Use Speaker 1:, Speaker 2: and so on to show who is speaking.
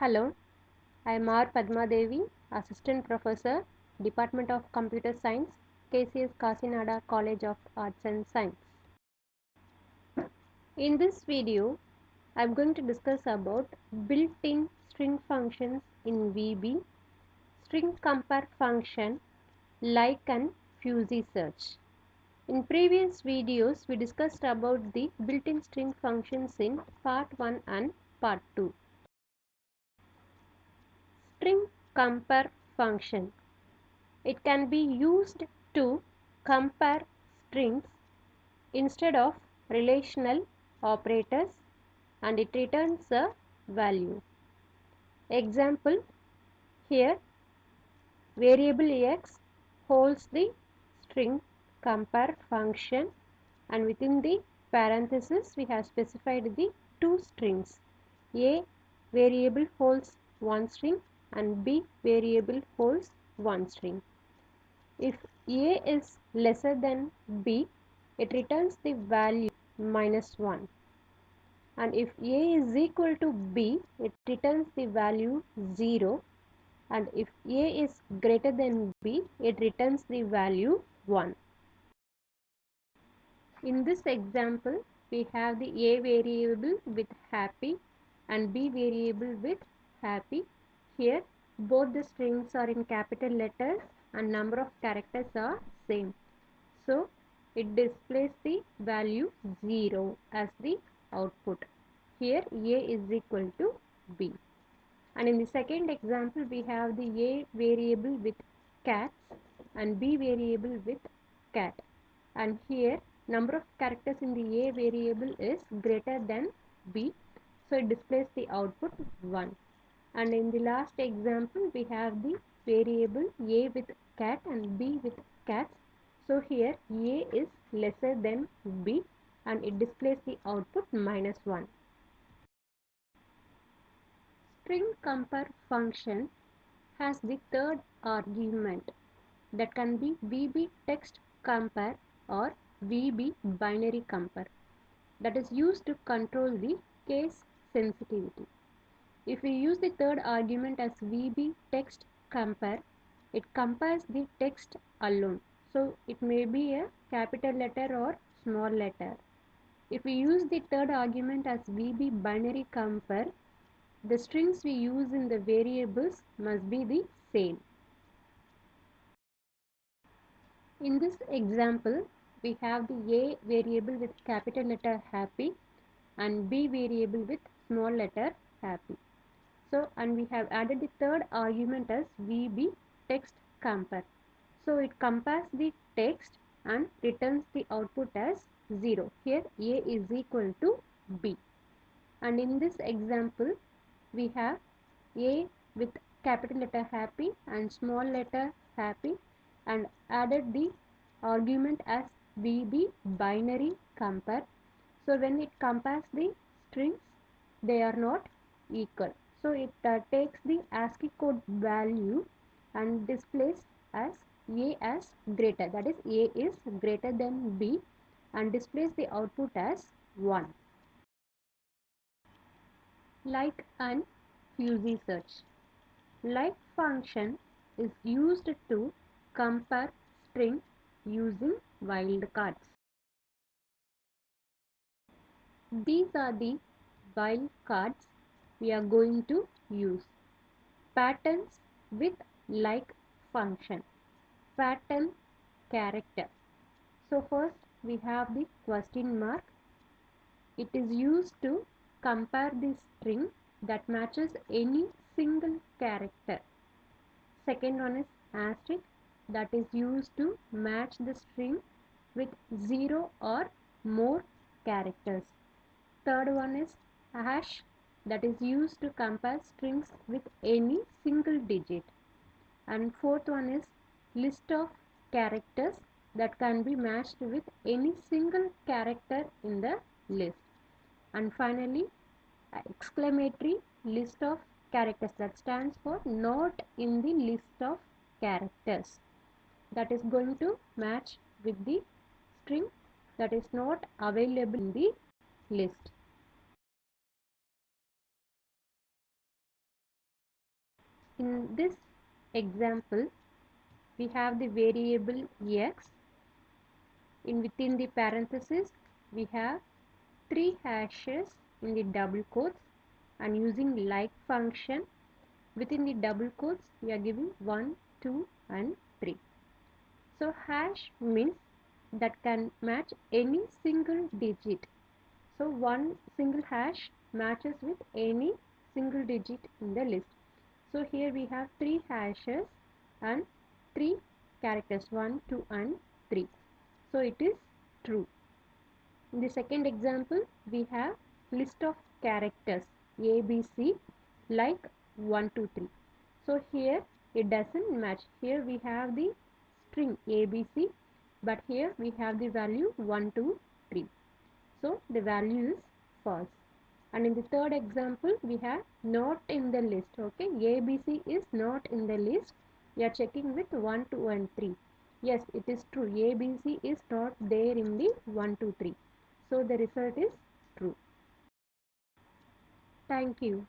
Speaker 1: Hello, I am R. Padma Devi, Assistant Professor, Department of Computer Science, KCS Kasinada College of Arts and Science. In this video, I am going to discuss about built-in string functions in VB, string compare function, like and fuzzy search. In previous videos, we discussed about the built-in string functions in part 1 and part 2. String compare function. It can be used to compare strings instead of relational operators and it returns a value. Example, here variable x holds the string compare function and within the parenthesis we have specified the two strings. A variable holds one string and B variable holds one string. If A is lesser than B, it returns the value -1. And if A is equal to B, it returns the value 0. And if A is greater than B, it returns the value 1. In this example, we have the A variable with happy and B variable with happy. Here, both the strings are in capital letters and number of characters are same. So, it displays the value 0 as the output. Here, A is equal to B. And in the second example, we have the A variable with cats and B variable with cat. And here, number of characters in the A variable is greater than B. So, it displays the output 1. And in the last example, we have the variable A with cat and B with cats. So, here A is lesser than B and it displays the output -1. String compare function has the third argument that can be VB text compare or VB binary compare that is used to control the case sensitivity. If we use the third argument as VB text compare, it compares the text alone. So it may be a capital letter or small letter. If we use the third argument as VB binary compare, the strings we use in the variables must be the same. In this example, we have the A variable with capital letter happy and B variable with small letter happy. So, and we have added the third argument as VB text compare. So, it compares the text and returns the output as 0. Here A is equal to B. And in this example, we have A with capital letter happy and small letter happy and added the argument as VB binary compare. So, when it compares the strings, they are not equal. So, it takes the ASCII code value and displays as A as greater, that is A is greater than B and displays the output as 1. Like and fuzzy search. Like function is used to compare string using wildcards. These are the wildcards we are going to use. Patterns with like function. Pattern character. So first we have the question mark. It is used to compare the string that matches any single character. Second one is asterisk, that is used to match the string with 0 or more characters. Third one is hash, that is used to compare strings with any single digit. And fourth one is list of characters that can be matched with any single character in the list. And finally, exclamatory list of characters, that stands for not in the list of characters, that is going to match with the string that is not available in the list. In this example, we have the variable x. Within the parenthesis, we have 3 hashes in the double quotes, and using like function within the double quotes we are giving 1, 2 and 3. So hash means that can match any single digit. So one single hash matches with any single digit in the list. So here we have 3 hashes and 3 characters 1, 2 and 3. So it is true. In the second example, we have list of characters ABC like 1, 2, 3. So here it doesn't match. Here we have the string ABC, but here we have the value 1, 2, 3. So the value is false. And in the third example, we have not in the list. Okay, ABC is not in the list. We are checking with 1, 2 and 3. Yes, it is true. ABC is not there in the 1, 2, 3. So the result is true. Thank you.